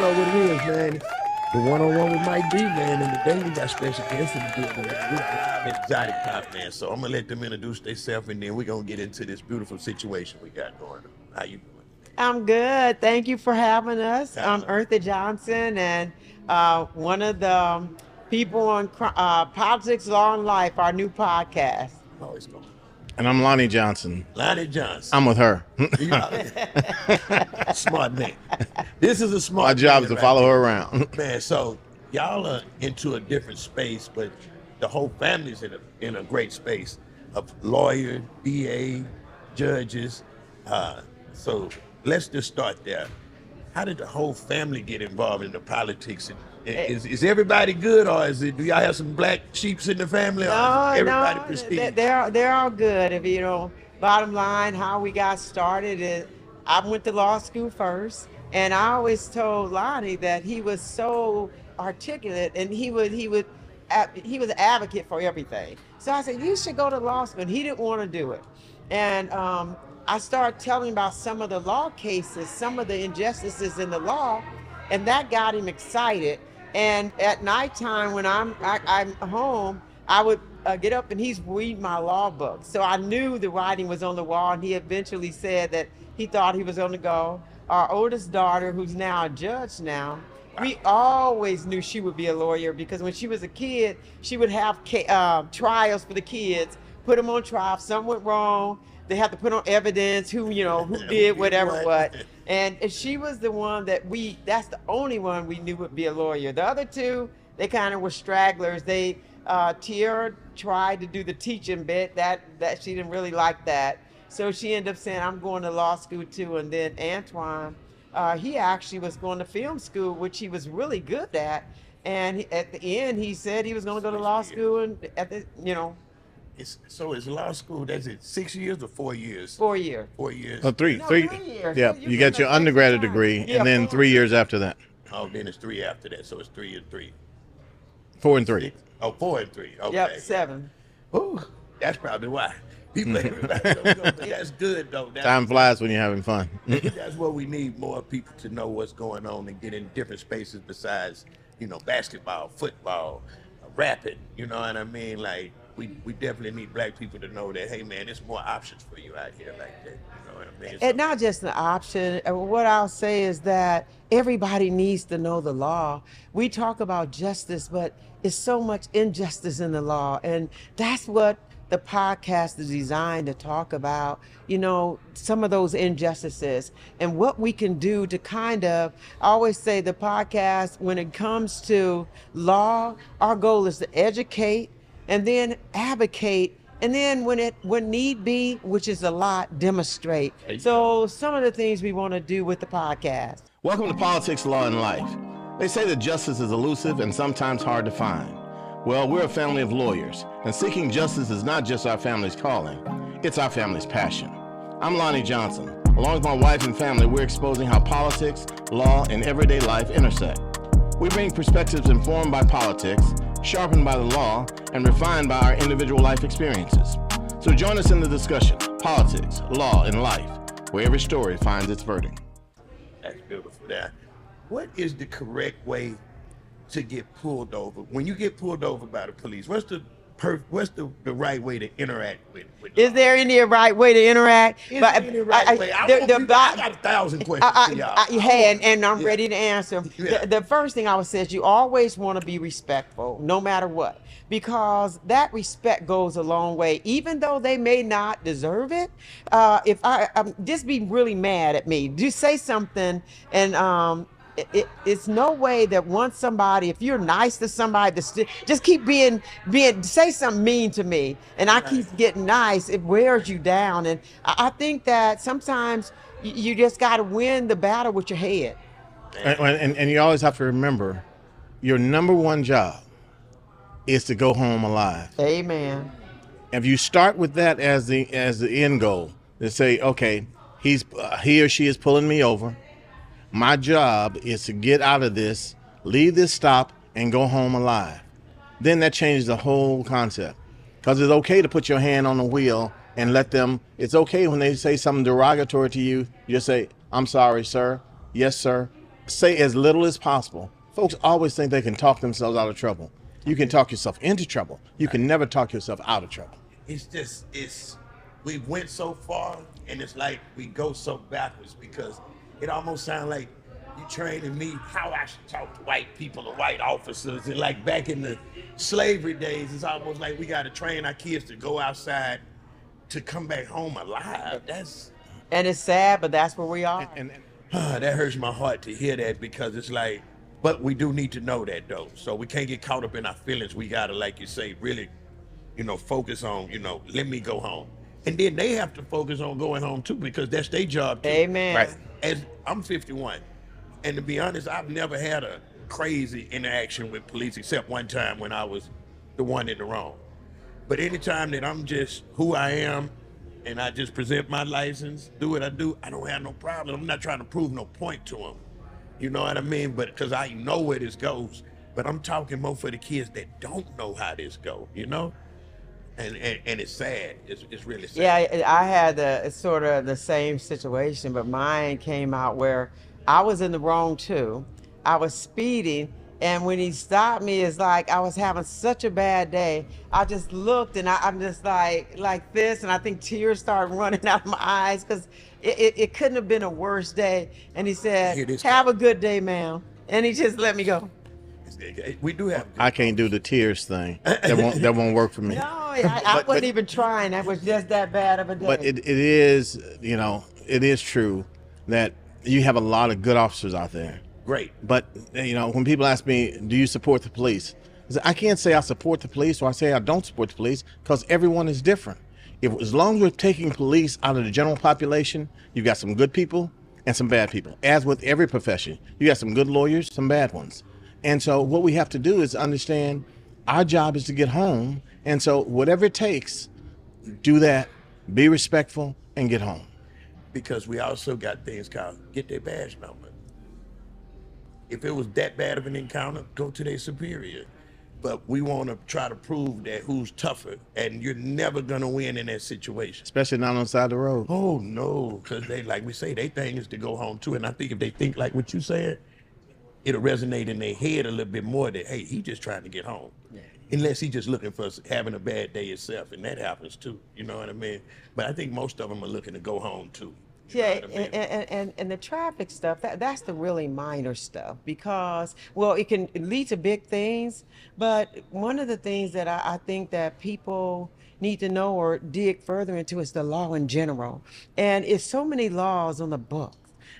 know what it is, man. The one-on-one with Mike D, man, and today we got special guests in the building. Man. We got live exotic pop, man. So I'm gonna let them introduce themselves, and then we're gonna get into this beautiful situation we got going on. How you doing? I'm good. Thank you for having us. I'm Uh, Eartha Johnson, and one of the people on Politics, Law, and Life, our new podcast. Always going. And I'm Lonnie Johnson. Lonnie Johnson. I'm with her. Smart man. This is a smart My job man is to right follow there. her around. Man, so y'all are into a different space, but the whole family's in a great space of lawyers, DA, judges. So let's just start there. How did the whole family get involved in the politics? Is everybody good, or do y'all have some black sheeps in the family, or is everybody pristine? They're all good. If you know, bottom line, how we got started is I went to law school first, and I always told Lonnie that he was so articulate, and he was an advocate for everything. So I said, you should go to law school, and he didn't want to do it. And I started telling him about some of the law cases, some of the injustices in the law, and that got him excited. And at nighttime, when I'm home, I would get up and he's reading my law book. So I knew the writing was on the wall, and he eventually said that he thought he was going to go. Our oldest daughter, who's now a judge now, we always knew she would be a lawyer because when she was a kid, she would have trials for the kids, put them on trial. If something went wrong, they had to put on evidence who did whatever what. And she was the one that's the only one we knew would be a lawyer. The other two, they kind of were stragglers. Tiara tried to do the teaching bit, that she didn't really like that. So she ended up saying, I'm going to law school too. And then Antoine, he actually was going to film school, which he was really good at. And at the end, he said he was going to go to law school, and It's law school. That's it. 6 years or 4 years? 4 years. 4 years. Oh, three. No, 3 years. Yeah, You you get got your an undergraduate extra degree, time. Yeah, and then 3 years after that. Oh, then it's 3 after that. So it's 3 and 3. 4 and 3. Oh, 4 and 3. Okay. Yep, 7. Ooh, that's probably why. People, everybody don't know, but that's good though. Time flies when you're having fun. That's what we need, more people to know what's going on and get in different spaces besides, basketball, football, rapping. You know what I mean? Like we definitely need black people to know that, hey man, there's more options for you out here like that. You know what I mean? And not just an option. What I'll say is that everybody needs to know the law. We talk about justice, but it's so much injustice in the law. And that's what the podcast is designed to talk about, some of those injustices and what we can do to I always say the podcast, when it comes to law, our goal is to educate and then advocate. And then when need be, which is a lot, demonstrate. So some of the things we want to do with the podcast. Welcome to Politics, Law, and Life. They say that justice is elusive and sometimes hard to find. Well, we're a family of lawyers, and seeking justice is not just our family's calling, it's our family's passion. I'm Lonnie Johnson. Along with my wife and family, we're exposing how politics, law, and everyday life intersect. We bring perspectives informed by politics, sharpened by the law, and refined by our individual life experiences. So join us in the discussion, politics, law, and life, where every story finds its verdict. That's beautiful. Now, what is the correct way to get pulled over? When you get pulled over by the police, what's the right way to interact with Is there any right way to interact? Is there any right way? I got 1,000 questions for y'all. And I'm ready to answer. Yeah. The first thing I would say is you always want to be respectful, no matter what, because that respect goes a long way, even though they may not deserve it. If I just be really mad at me, just say something, and it's no way that once somebody, if you're nice to somebody, just keep being, say something mean to me, and I keep getting nice, it wears you down. And I think that sometimes you just got to win the battle with your head. And you always have to remember, your number one job is to go home alive. Amen. If you start with that as the end goal, to say, okay, he or she is pulling me over. My job is to get out of this, leave this stop, and go home alive. Then that changes the whole concept. Because it's okay to put your hand on the wheel and it's okay when they say something derogatory to you, just say, I'm sorry, sir. Yes, sir. say as little as possible. Folks always think they can talk themselves out of trouble. You can talk yourself into trouble. You can never talk yourself out of trouble. It's we went so far, and it's like we go so backwards, because it almost sounds like you training me how I should talk to white people or white officers. And like back in the slavery days, it's almost like we got to train our kids to go outside to come back home alive. And it's sad, but that's where we are. That hurts my heart to hear that, because it's like, but we do need to know that though. So we can't get caught up in our feelings. We gotta, like you say, really, focus on, let me go home. And then they have to focus on going home too, because that's their job too. Amen. Right. As I'm 51, and to be honest, I've never had a crazy interaction with police except one time when I was the one in the wrong. But anytime that I'm just who I am and I just present my license, do what I do, I don't have no problem. I'm not trying to prove no point to them. You know what I mean? But because I know where this goes. But I'm talking more for the kids that don't know how this goes, And it's sad. It's really sad. Yeah, I had sort of the same situation, but mine came out where I was in the wrong too. I was speeding, and when he stopped me, it's like I was having such a bad day. I just looked, and I'm just like this, and I think tears started running out of my eyes, because it couldn't have been a worse day. And he said, "Have a good day, ma'am," and he just let me go. We do have. I can't do the tears thing. That won't work for me. No, I wasn't even trying. That was just that bad of a day. But it is, it is true that you have a lot of good officers out there. Great. But, when people ask me, do you support the police? I can't say I support the police or I say I don't support the police, because everyone is different. As long as we're taking police out of the general population, you've got some good people and some bad people. As with every profession, you got some good lawyers, some bad ones. And so what we have to do is understand our job is to get home. And so whatever it takes, do that, be respectful, and get home. Because we also got things called get their badge number. If it was that bad of an encounter, go to their superior. But we want to try to prove that who's tougher, and you're never going to win in that situation. Especially not on the side of the road. Oh, no, because they, like we say, their thing is to go home too. And I think if they think like what you said, it'll resonate in their head a little bit more that, hey, he just trying to get home. Yeah. Unless he just looking for having a bad day himself, and that happens too. You know what I mean? But I think most of them are looking to go home too. Yeah, and the traffic stuff, that's the really minor stuff, because, well, it can lead to big things, but one of the things that I think that people need to know or dig further into is the law in general. And it's so many laws on the books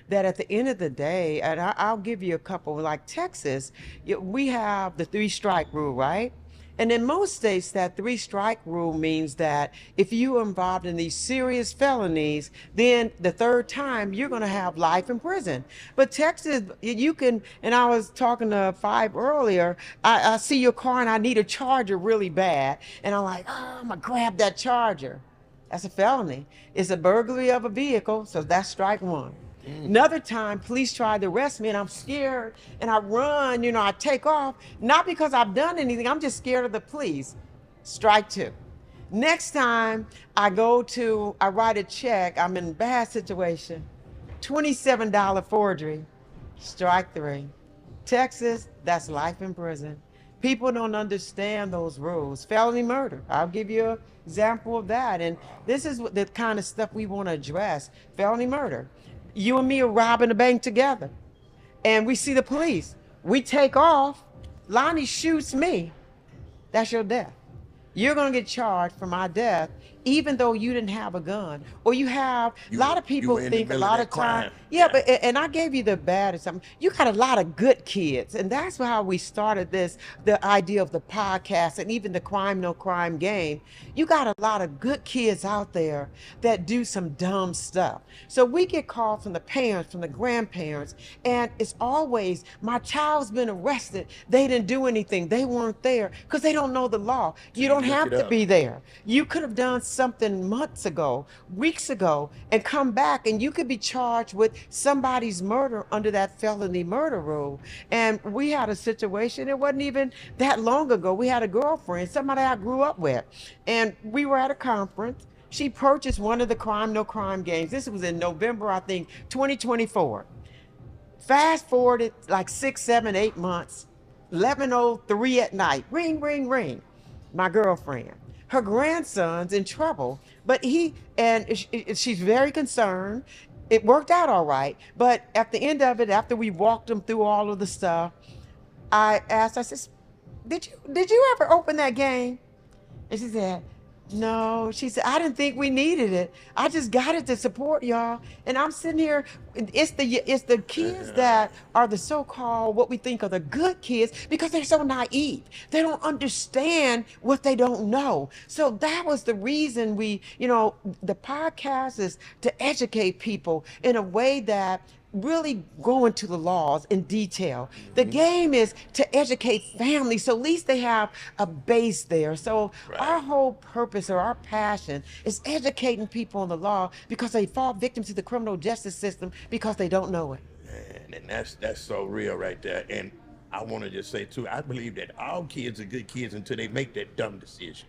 that at the end of the day, and I'll give you a couple, like Texas, we have the 3-strike rule, right? And in most states, that 3-strike rule means that if you are involved in these serious felonies, then the third time you're going to have life in prison. But Texas, you can, and I was talking to Five earlier, I see your car and I need a charger really bad. And I'm like, oh, I'm going to grab that charger. That's a felony. It's a burglary of a vehicle, so that's strike one. Another time, police tried to arrest me, and I'm scared, and I run, I take off, not because I've done anything, I'm just scared of the police. Strike two. Next time, I write a check, I'm in a bad situation, $27 forgery, strike three. Texas, that's life in prison. People don't understand those rules. Felony murder, I'll give you an example of that, and this is the kind of stuff we want to address. Felony murder. You and me are robbing a bank together, and we see the police. We take off. Lonnie shoots me. That's your death. You're going to get charged for my death, even though you didn't have a gun. Or a lot of people think a lot of time. Yeah, but, and I gave you the bad or something. You got a lot of good kids. And that's how we started the idea of the podcast and even the Crime No Crime game. You got a lot of good kids out there that do some dumb stuff. So we get calls from the parents, from the grandparents, and it's always, my child's been arrested. They didn't do anything. They weren't there, because they don't know the law. You don't have to be there. You could have done something months ago, weeks ago, and come back, and you could be charged with somebody's murder under that felony murder rule. And we had a situation, it wasn't even that long ago. We had a girlfriend, somebody I grew up with, and we were at a conference. She purchased one of the Crime No Crime games. This was in November, I think, 2024. Fast forwarded like 6, 7, 8 months, 11:03 at night, ring, ring, ring. My girlfriend, her grandson's in trouble, but she's very concerned. It worked out all right, but at the end of it, after we walked them through all of the stuff, I asked, I said, did you ever open that game? And she said, no. She said, I didn't think we needed it. I just got it to support y'all. And I'm sitting here. It's the kids that are the so-called what we think are the good kids because they're so naive. They don't understand what they don't know. So that was the reason the podcast is to educate people in a way that really go into the laws in detail. The game is to educate families, so at least they have a base there. So our whole purpose or our passion is educating people on the law because they fall victim to the criminal justice system because they don't know it. And that's so real right there. And I want to just say too, I believe that all kids are good kids until they make that dumb decision.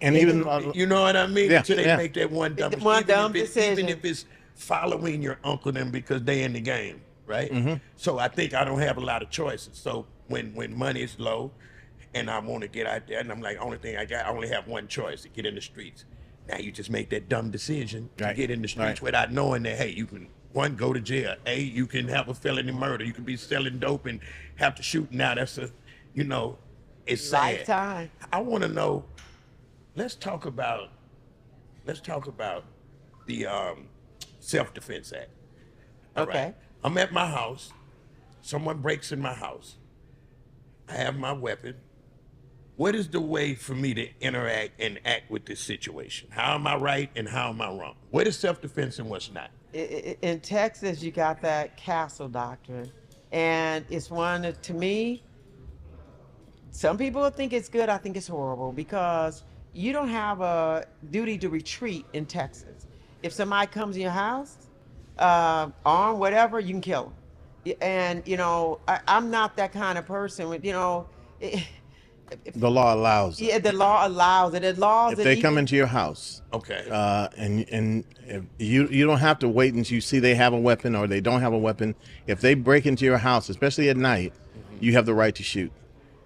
And even You know what I mean? Yeah, Until they yeah. make that one dumb Decision. Even if it's following your uncle them because they in the game, right? So I think I don't have a lot of choices. So when money is low and I want to get out there and I'm like, only thing I only have one choice, to get in the streets. Now you just make that dumb decision to Right. get in the streets Right. without knowing that, hey, you can, one, go to jail. You can have a felony murder. You can be selling dope and have to shoot. Now that's it's sad. Lifetime. I want to know, let's talk about the Self-Defense Act. All Okay. right. I'm at my house. Someone breaks in my house. I have my weapon. What is the way for me to interact and act with this situation? How am I right and how am I wrong? What is self-defense and what's not? In Texas, you got that castle doctrine, and it's one that, to me, some people think it's good. I think it's horrible because you don't have a duty to retreat in Texas. If somebody comes in your house, armed, whatever, you can kill them. And I'm not that kind of person. the law allows it. Yeah, the law allows it. It allows If it. they come even- into your house, Okay. and if you don't have to wait until you see they have a weapon or they don't have a weapon. If they break into your house, especially at night, you have the right to shoot.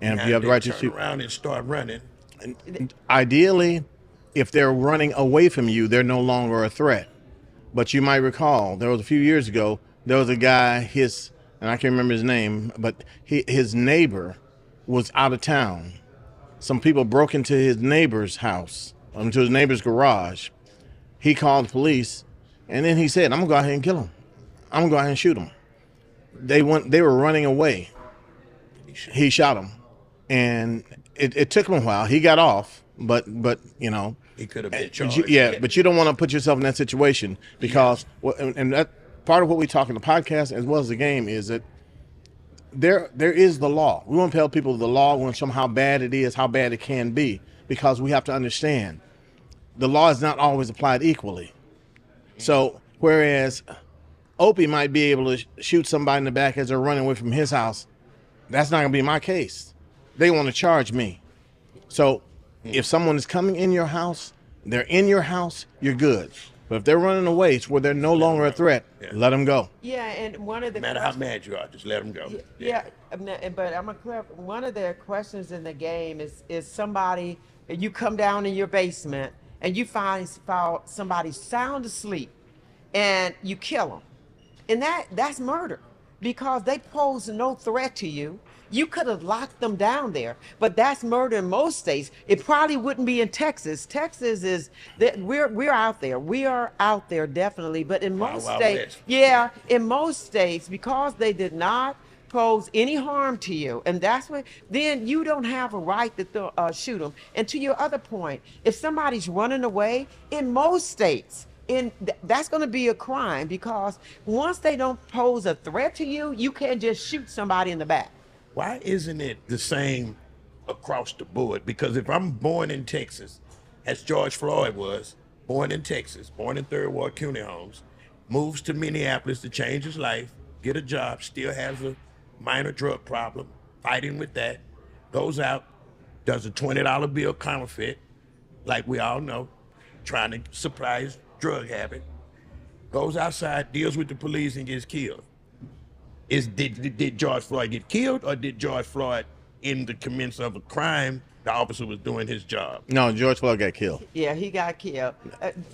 And if you have the right to turn shoot, around and start running. ideally, if they're running away from you, they're no longer a threat. But you might recall there was a few years ago, there was a guy, and I can't remember his name, but his neighbor was out of town. Some people broke into his neighbor's house, into his neighbor's garage. He called the police, and then he said, I'm gonna go out here and kill him. I'm gonna go out here and shoot him. They were running away. He shot him. And it took him a while. He got off, but He could have been but charged. but you don't want to put yourself in that situation because and that part of what we talk in the podcast as well as the game is that there is the law. We want to tell people the law. We want to show them how bad it is, how bad it can be, because we have to understand the law is not always applied equally. So whereas Opie might be able to shoot somebody in the back as they're running away from his house, that's not going to be my case. They want to charge me. So if someone is coming in your house, they're in your house, you're good. But if they're running away to where they're no longer a threat, let them go. Yeah, and one of the No matter how mad you are, just let them go. Yeah, but I'm gonna clarify. One of the questions in the game is somebody, you come down in your basement and you find somebody sound asleep, and you kill them, and that's murder because they pose no threat to you. You could have locked them down there, but that's murder in most states. It probably wouldn't be in Texas. Texas is that we're out there. We are out there definitely, but in most Wild states, West. yeah, in most states, because they did not pose any harm to you, and that's what. Then you don't have a right to shoot them. And to your other point, if somebody's running away, in most states, that's going to be a crime because once they don't pose a threat to you, you can't just shoot somebody in the back. Why isn't it the same across the board? Because if I'm born in Texas, as George Floyd was, born in Texas, born in Third Ward County Homes, moves to Minneapolis to change his life, get a job, still has a minor drug problem, fighting with that, goes out, does a $20 bill counterfeit, like we all know, trying to supply his drug habit, goes outside, deals with the police and gets killed. Did George Floyd get killed, or did George Floyd, in the commence of a crime, the officer was doing his job? No, George Floyd got killed. Yeah, he got killed.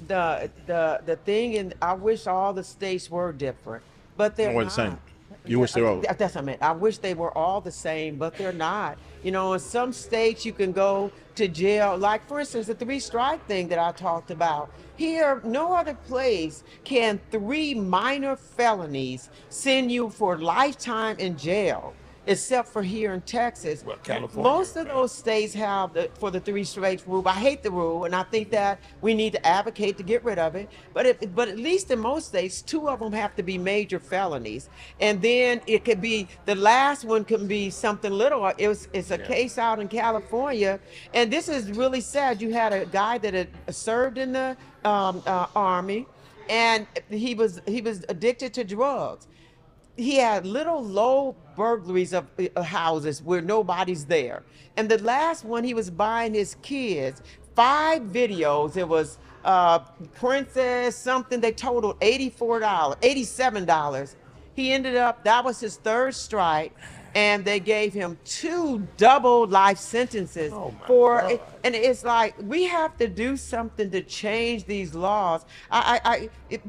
The thing, and I wish all the states were different, but they're We're the not. same. You Yeah, wish they were. that's what I meant. I wish they were all the same, but they're not. You know, in some states you can go to jail, like for instance the three-strike thing that I talked about. Here, no other place can 3 minor felonies send you for lifetime in jail, except for here in Texas. Well, California. Most of those states have for the three strikes rule. I hate the rule, and I think that we need to advocate to get rid of it. But at least in most states, 2 of them have to be major felonies, and then it could be the last one can be something little. It's a case out in California, and this is really sad. You had a guy that had served in the army, and he was addicted to drugs. He had little low burglaries of houses where nobody's there. And the last one, he was buying his kids 5 videos. It was Princess something. They totaled $84, $87. He ended up, that was his 3rd strike. And they gave him 2 double life sentences Oh my for God. and it's like we have to do something to change these laws.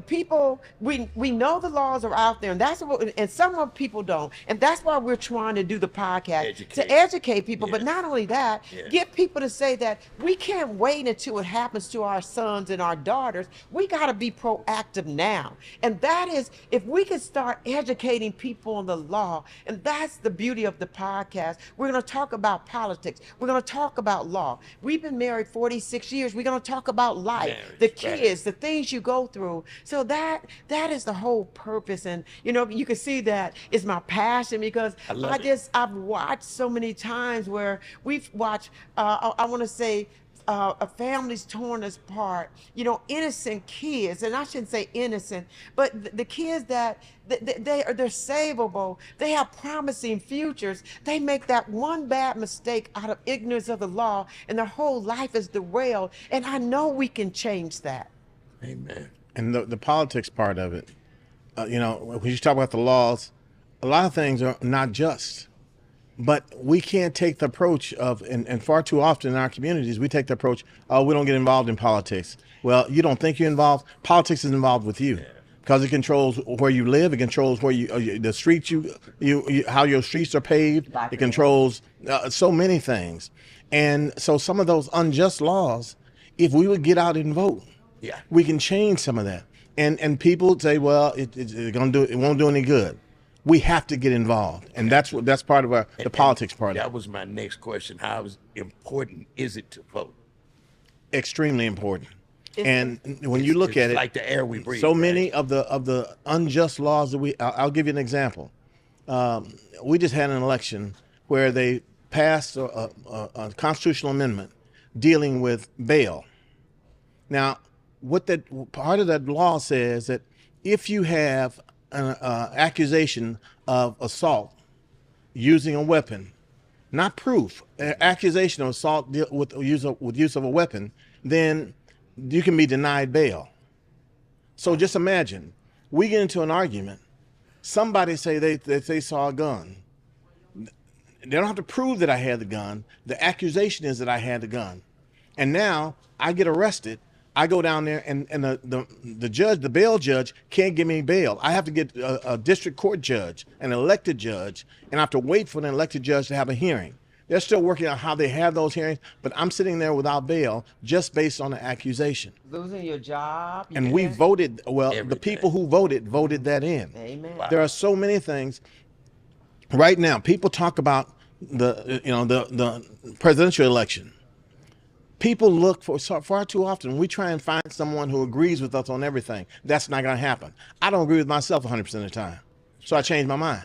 People, we know the laws are out there, and that's what, and some of people don't, and that's why we're trying to do the podcast to educate people. But Yes. not only that, Yes. get people to say that we can't wait until it happens to our sons and our daughters. We got to be proactive now, and that is if we could start educating people on the law, and that's the beauty of the podcast. We're going to talk about politics. We're going to talk about law. We've been married 46 years. We're going to talk about life, Marriage, the right. kids, the things you go through. So that is the whole purpose. And you know, you can see that is my passion because love it. I've watched so many times where we've watched, I want to say, a family's torn apart, you know, innocent kids, and I shouldn't say innocent, but the kids that they're savable, they have promising futures. They make that one bad mistake out of ignorance of the law, and their whole life is derailed. And I know we can change that. Amen. And the politics part of it, you know, when you talk about the laws, a lot of things are not just. But we can't take the approach of, and far too often in our communities, we take the approach, oh, we don't get involved in politics. Well, you don't think you're involved. Politics is involved with you because it controls where you live. It controls where the streets, how your streets are paved. It controls so many things. And so some of those unjust laws, if we would get out and vote, we can change some of that. And people say, well, it won't do any good. We have to get involved, and that's part of the politics part. That was my next question. How important is it to vote? Extremely important. And when you look at it, like the air we breathe. so many of the unjust laws that I'll give you an example. We just had an election where they passed a constitutional amendment dealing with bail. Now, what that part of that law says that if you have an accusation of assault using a weapon, not proof, accusation of assault with use of a weapon, then you can be denied bail. So just imagine, we get into an argument, somebody say they saw a gun. They don't have to prove that I had the gun. The accusation is that I had the gun. And now I get arrested. I go down there and the judge, the bail judge, can't give me bail. I have to get a district court judge, an elected judge, and I have to wait for the elected judge to have a hearing. They're still working out how they have those hearings, but I'm sitting there without bail just based on the accusation. Losing your job. And we voted, well, Everything. the people who voted that in. Amen. There are so many things. Right now, people talk about the presidential election. People look for far too often. We try and find someone who agrees with us on everything. That's not going to happen. I don't agree with myself 100% of the time, so I changed my mind.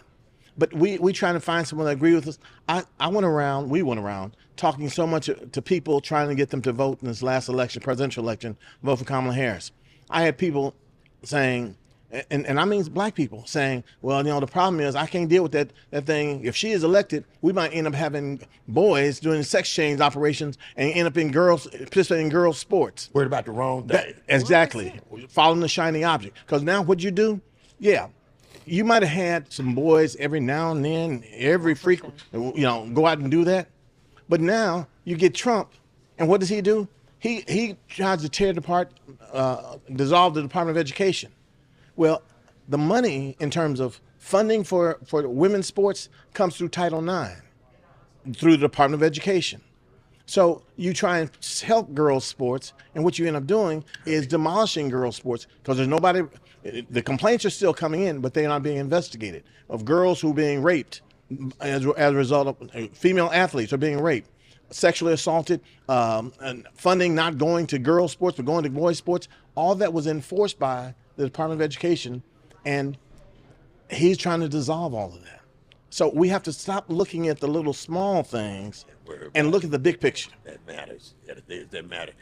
But we try to find someone that agrees with us. We went around talking so much to people, trying to get them to vote in this last election, presidential election, vote for Kamala Harris. I had people saying, and I mean black people saying, well, the problem is I can't deal with that thing. If she is elected, we might end up having boys doing sex change operations and end up participating in girls' sports. Worried about the wrong thing. Exactly. Following the shiny object. Because now what you do, you might have had some boys every now and then, every frequent, go out and do that. But now you get Trump, and what does he do? He tries to tear apart, dissolve the Department of Education. Well, the money in terms of funding for women's sports comes through Title IX, through the Department of Education. So you try and help girls' sports, and what you end up doing is demolishing girls' sports because there's nobody. The complaints are still coming in, but they're not being investigated of girls who are being raped as a result of female athletes are being raped, sexually assaulted, and funding not going to girls' sports but going to boys' sports. All that was enforced by the Department of Education, and he's trying to dissolve all of that. So we have to stop looking at the little small things and look at the big picture. That matters. That matter.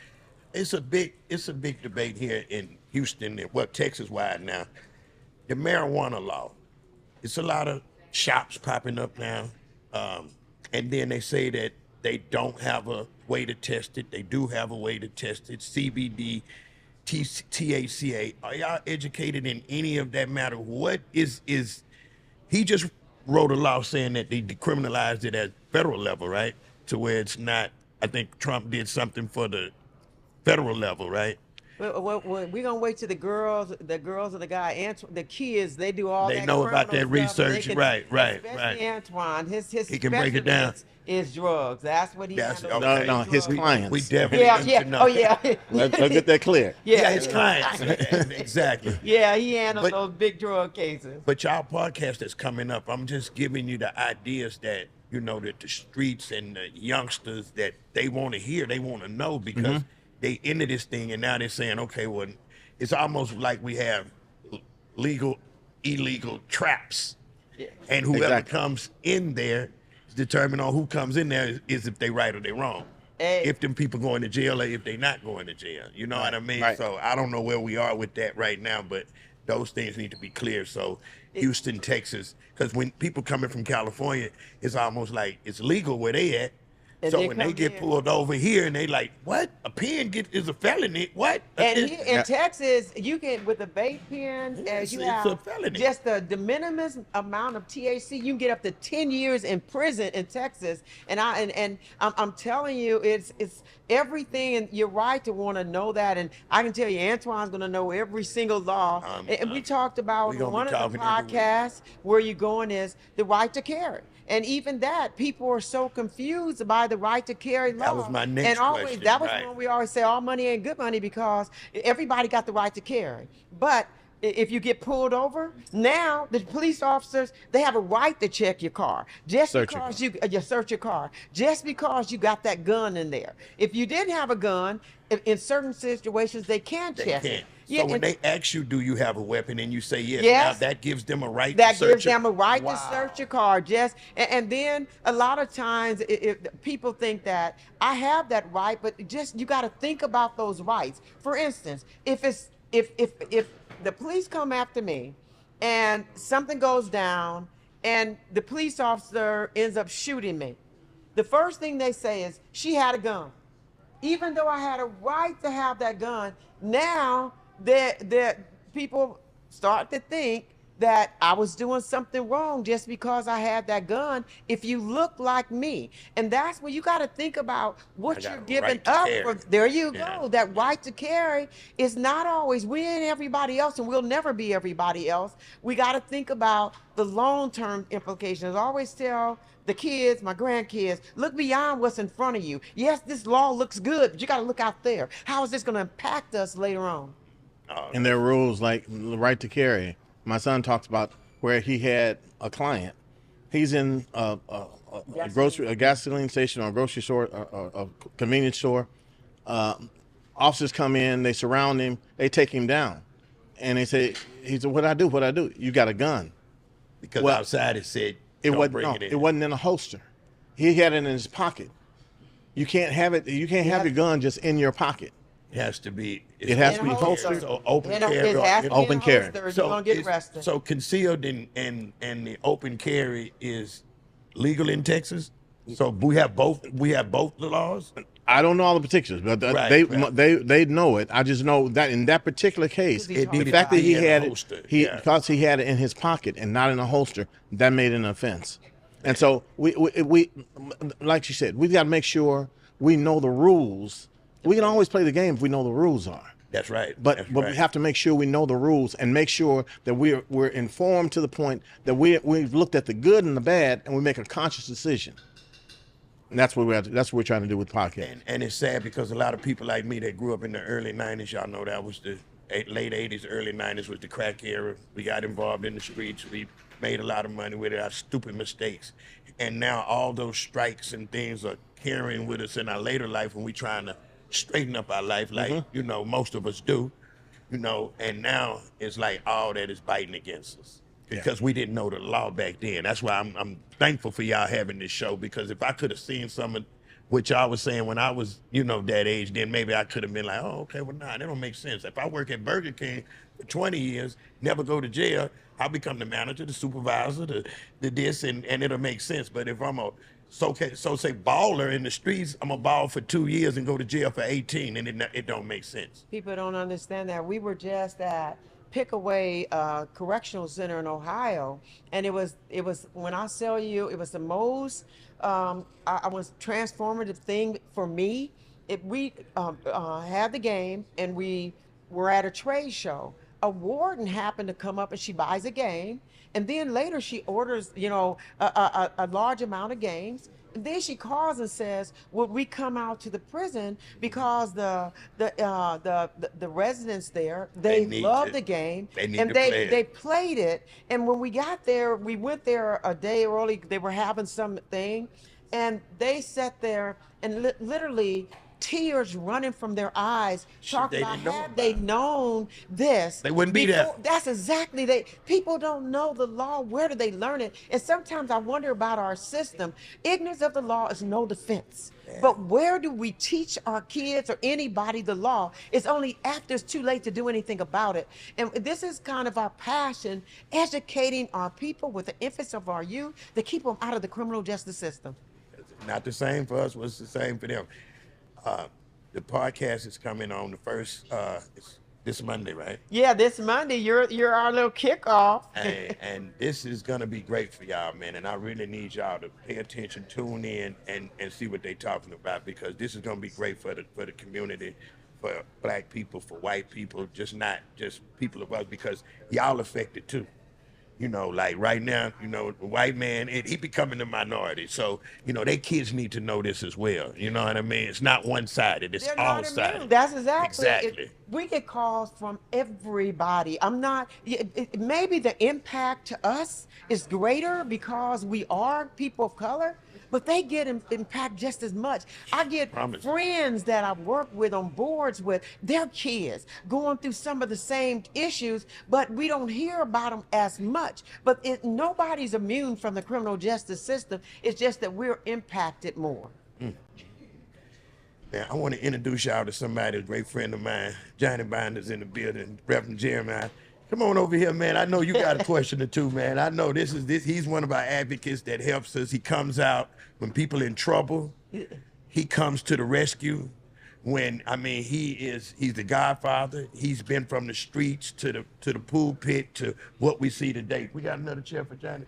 It's a big debate here in Houston, well, Texas-wide now. The marijuana law. It's a lot of shops popping up now, and then they say that they don't have a way to test it. They do have a way to test it. CBD, THCA. Are y'all educated in any of that matter? What is he just wrote a law saying that they decriminalized it at federal level, right? To where it's not, I think Trump did something for the federal level, right? Well, we're gonna wait till the girls and the guy, the kids, they do all They that know about that criminal stuff, and they research, can- right. Especially Antoine, his He can break it down. is drugs. That's what he That's handles. okay. No, his Drugs. clients. We definitely Yeah, need yeah. to know. Oh, yeah. Let's get that clear. Yeah, his clients. Exactly. Yeah, he handles But- those big drug cases. But y'all podcast that's coming up, I'm just giving you the ideas that, that the streets and the youngsters that they want to hear, they want to know because they into this thing and now they're saying, okay, well, it's almost like we have legal, illegal traps. Yeah. And whoever Exactly. comes in there is determined on who comes in there is if they right or they wrong. Hey. If them people going to jail or if they not going to jail. You know what I mean? Right. So I don't know where we are with that right now, but those things need to be clear. So Houston, Texas, because when people coming from California, it's almost like it's legal where they at. And So they when they come get in. pulled over here and they like, what? A pen is a felony? What? And here in Texas, you can with a vape pen, Yes, you it's have a felony. just the de minimis amount of THC. You can get up to 10 years in prison in Texas. And I'm telling you, it's everything. And you're right to want to know that. And I can tell you, Antoine's going to know every single law. And we talked about we gonna be one of the talking every week. podcasts where you're going is the right to carry. And even that, people are so confused by the right to carry law. That was my next and always, question, that was right. when we always say all money ain't good money because everybody got the right to carry. But if you get pulled over, now the police officers, they have a right to check your car. Just Search your because you search your car, just because you got that gun in there. If you didn't have a gun, in certain situations, they can They check can't. it. So when and they ask you, do you have a weapon, and you say yes, Yes. now that gives them a right that to search gives them a right Wow. to search your car. And then a lot of times if people think that I have that right, but just you got to think about those rights. For instance, if the police come after me and something goes down and the police officer ends up shooting me, the first thing they say is she had a gun. Even though I had a right to have that gun, now that people start to think that I was doing something wrong just because I had that gun. If you look like me, and that's where you got to think about what I got you're a giving right to up. carry. There you Yeah. go. That right to carry is not always. We ain't everybody else, and we'll never be everybody else. We got to think about the long-term implications. I always tell the kids, my grandkids, look beyond what's in front of you. Yes, this law looks good, but you got to look out there. How is this going to impact us later on? And there are rules like the right to carry. My son talks about where he had a client. He's in a gasoline station or a grocery store, a convenience store. Officers come in, they surround him, they take him down. And they say, he said, what I do? You got a gun. Because Well, outside it said, It don't wasn't. bring No, it in. it wasn't in a holster. He had it in his pocket. You can't have it. You can't have your gun just in your pocket. It has to be. It has In to be a holster. holstered. So open It carry. has to be Open in a carry. holster, or you're going to get arrested. So concealed and the open carry is legal in Texas. So we have both. We have both the laws. I don't know all the particulars, but they know it. I just know that in that particular case, It the needed fact to that be he in a had it, holster, because he had it in his pocket and not in a holster, that made it an offense. And so we like you said, we've got to make sure we know the rules. We can always play the game if we know the rules are. That's right. But we have to make sure we know the rules and make sure that we're informed to the point that we've looked at the good and the bad and we make a conscious decision. And that's what that's what we're trying to do with podcasts. And it's sad because a lot of people like me that grew up in the early 90s, y'all know that was the late 80s, early 90s was the crack era. We got involved in the streets. We made a lot of money with it, our stupid mistakes. And now all those strikes and things are carrying with us in our later life when we trying to straighten up our life like, you know, most of us do, you know, and now it's like all that is biting against us. Because we didn't know the law back then. That's why I'm thankful for y'all having this show, because if I could have seen some of what y'all was saying when I was, you know, that age, then maybe I could have been like, oh, okay, well, nah, that don't make sense. If I work at Burger King for 20 years, never go to jail, I'll become the manager, the supervisor, the this, and it'll make sense. But if I'm a say baller in the streets, I'm a ball for 2 years and go to jail for 18, and it don't make sense. People don't understand that. We were just at Pickaway Correctional Center in Ohio, and it was when I tell you, it was the most I was transformative thing for me. We had the game, and we were at a trade show. A warden happened to come up, and she buys a game, and then later she orders, you know, a large amount of games. And then she calls and says, "Would we come out to the prison because the residents there, they love the game, and they played it." And when we got there, we went there a day early. They were having something, and they sat there and literally tears running from their eyes, talking about had they known this, they wouldn't be there. That's exactly people don't know the law. Where do they learn it? And sometimes I wonder about our system. Ignorance of the law is no defense. But where do we teach our kids or anybody the law? It's only after it's too late to do anything about it. And this is kind of our passion, educating our people with the emphasis of our youth to keep them out of the criminal justice system. Not the same for us, but it's the same for them. The podcast is coming on the first, it's this Monday, right? Yeah, this Monday, you're our little kickoff. and this is gonna be great for y'all, man. And I really need y'all to pay attention, tune in, and see what they're talking about, because this is gonna be great for the community, for black people, for white people, not just people of us, because y'all affected too. You know, like right now, you know, the white man, he becoming the minority. So, you know, they kids need to know this as well. You know what I mean? It's not one-sided, it's all-sided. That's exactly. We get calls from everybody. Maybe the impact to us is greater because we are people of color, but they get impact just as much. I get friends that I've worked with on boards with their kids going through some of the same issues, but we don't hear about them as much. But nobody's immune from the criminal justice system. It's just that we're impacted more. Now, I want to introduce y'all to somebody, a great friend of mine. Johnny Binder's in the building, Reverend Jeremiah. Come on over here, man. I know you got a question or two, man. I know he's one of our advocates that helps us. He comes out when people in trouble. He comes to the rescue when, he's the godfather. He's been from the streets to the pulpit to what we see today. We got another chair for Johnny?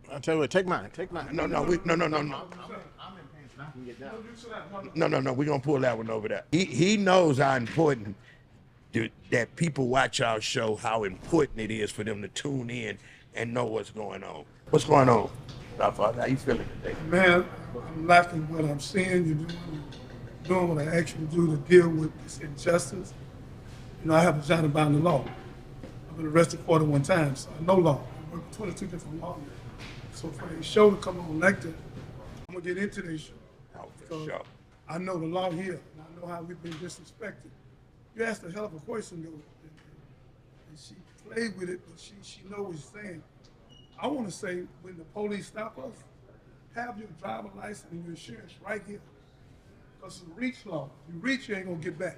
I'll tell you what, take mine. No. No, we're gonna pull that one over there. He knows how important that people watch our show, how important it is for them to tune in and know what's going on. What's going on, Godfather? How you feeling today? Man, I'm liking what I'm seeing. You're doing what I asked you to do to deal with this injustice. You know, I have a Johnny Binder law. I've been arrested 41 times, so I know law. I work with 22 different lawyers. So for a show to come on like that, I'm gonna get into this show. Sure. I know the law here, and I know how we've been disrespected. You asked a hell of a question, though, and she played with it, but she knows what she's saying. I want to say, when the police stop us, have your driver license and your insurance right here, because it's a reach law. You reach, you ain't gonna get back.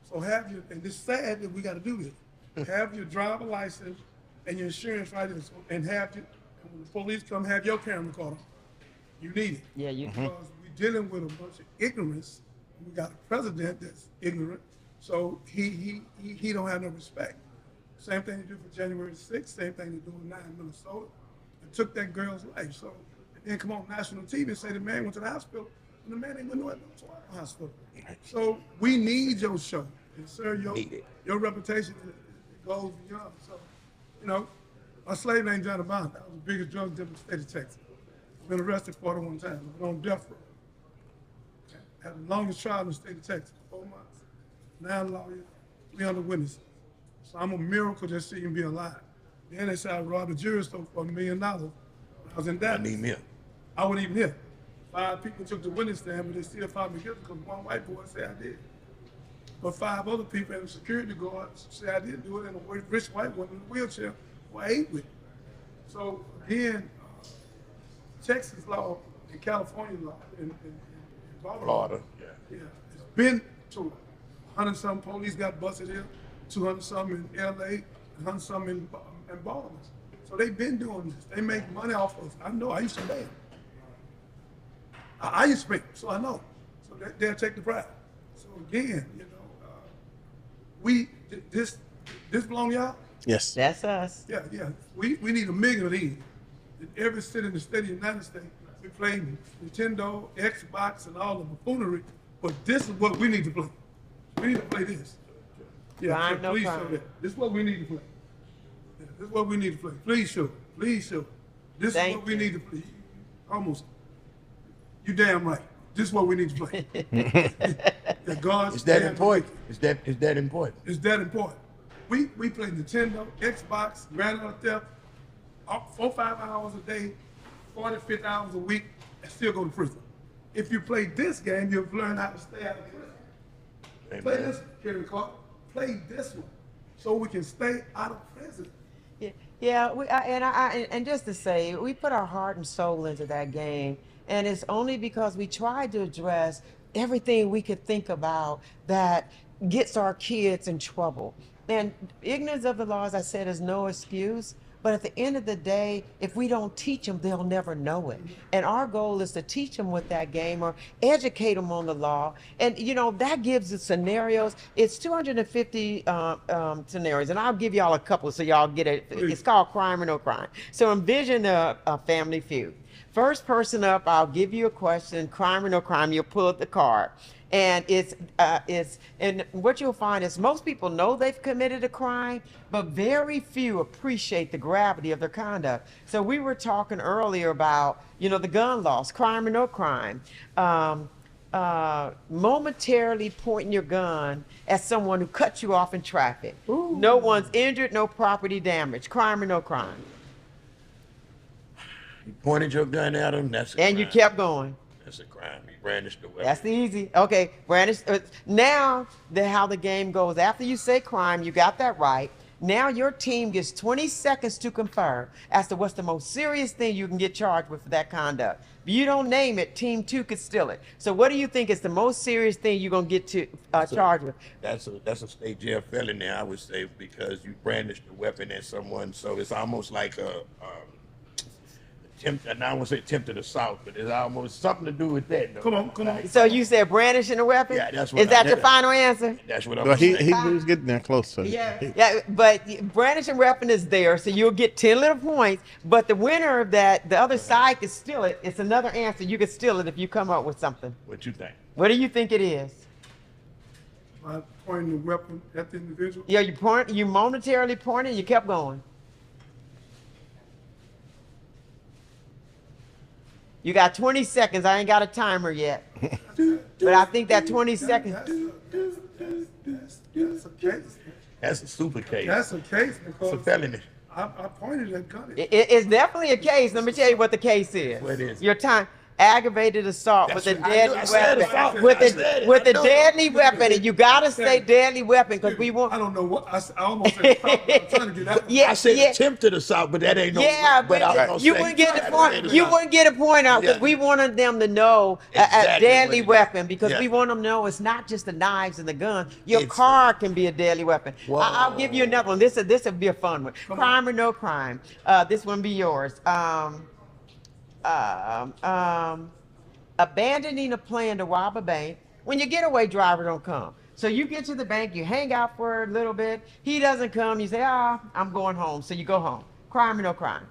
So have your, and it's sad that we got to do this. Have your driver license and your insurance right here, and when the police come, have your camera card on. You need it. Yeah, you. Because we're dealing with a bunch of ignorance We got a president that's ignorant, so he don't have no respect. Same thing they do for January 6th, same thing they're doing now in Minnesota. They took that girl's life. So, and then come on national TV and say the man went to the hospital, and the man ain't went to the hospital. So we need your show. And sir, your reputation it goes beyond. So, you know, my slave name Johnny Bond. I was the biggest drug dealer in the state of Texas. I've been arrested 41 times. I've been on death row. Had the longest trial in the state of Texas, 4 months. 9 lawyers, 300 witnesses. So I'm a miracle just seeing be alive. Then they said I robbed a jury store for $1 million. I was in that. I need me. I wasn't even here. 5 people took the witness stand, but they still found me guilty because one white boy said I did. But 5 other people and the security guards said I didn't do it, and a rich white woman in a wheelchair who I ate with. So again, Texas law and California law and Florida, yeah, it's been to 100-something police got busted here, 200-something in LA, 100-something in Baltimore. So they've been doing this. They make money off of us. I know. I used to pay them. I used to pay them, so I know. So they'll take the bribe. So again, you know, this belong to y'all? Yes. That's us. Yeah. We need 1 million of these. In every city in the state of the United States, we play Nintendo, Xbox, and all the buffoonery, but this is what we need to play. We need to play this. Yeah, Crime, so no please crime. show that. This is what we need to play. Yeah, this is what we need to play. Please show it. Please show it. This Thank is what we you. need to play. Almost. You damn right. This is what we need to play. Yeah, God's Is that damn important? right. Is that important? It's that important. We play Nintendo, Xbox, Grand Theft Auto, 4 or 5 hours a day, 40, 50 hours a week, and still go to prison. If you play this game, you'll learn how to stay out of prison. Amen. Play this, Kerry Clark. Play this one, so we can stay out of prison. Yeah, and just to say, we put our heart and soul into that game, and it's only because we tried to address everything we could think about that gets our kids in trouble. And ignorance of the law, as I said, is no excuse. But at the end of the day, if we don't teach them, they'll never know it. And our goal is to teach them with that game or educate them on the law. And, you know, that gives us scenarios. It's 250 scenarios. And I'll give y'all a couple so y'all get it. It's called Crime or No Crime. So envision a family feud. First person up, I'll give you a question, crime or no crime, you'll pull up the card. And and what you'll find is most people know they've committed a crime, but very few appreciate the gravity of their conduct. So we were talking earlier about, you know, the gun laws, crime or no crime. Momentarily pointing your gun at someone who cut you off in traffic. Ooh. No one's injured, no property damage, crime or no crime. You pointed your gun at him, that's a crime. And you kept going. That's a crime. You brandished the weapon. That's the easy. Okay, brandish. Now, how the game goes. After you say crime, you got that right. Now your team gets 20 seconds to confer as to what's the most serious thing you can get charged with for that conduct. If you don't name it, team 2 could steal it. So what do you think is the most serious thing you're going to get to charged with? That's a state jail felony, I would say, because you brandished the weapon at someone. So it's almost like a attempt, and I won't say attempted assault, but it's almost something to do with that. Though. Come on. So you said brandishing a weapon? Yeah, that's what Is that I- your final answer? That's what I'm Well, he saying. was getting there close to it. Yeah, but brandishing weapon is there, so you'll get 10 little points. But the winner of that, the other side could steal it. It's another answer. You could steal it if you come up with something. What you think? What do you think it is? By pointing the weapon at the individual. Yeah, you momentarily pointed, you kept going. You got 20 seconds. I ain't got a timer yet. But I think that 20 seconds. That's a case. That's a super case. That's a case It's a because felony. I pointed at gun. It's definitely a case. Let me tell you what the case is. What is it? Your time. Aggravated assault That's with a what- I deadly knew- I said weapon. assault. With I said it. with I a know. deadly weapon, and you gotta say deadly weapon because we want. I don't know what I almost said. I'm trying to get that. Yeah, I said yeah. attempted assault, but that ain't no. Yeah, but I was but gonna you say wouldn't get the aggravated point. You assault. wouldn't get a point out because Yeah. we wanted them to know a Exactly deadly what it is. weapon because Yeah. we want them to know it's not just the knives and the gun. Your It's- car can be a deadly weapon. Whoa. I'll give you another one. This would be a fun one. Crime or no crime. This one be yours. Abandoning a plan to rob a bank when your getaway driver don't come. So you get to the bank, you hang out for a little bit. He doesn't come. You say, I'm going home. So you go home. Crime or no crime.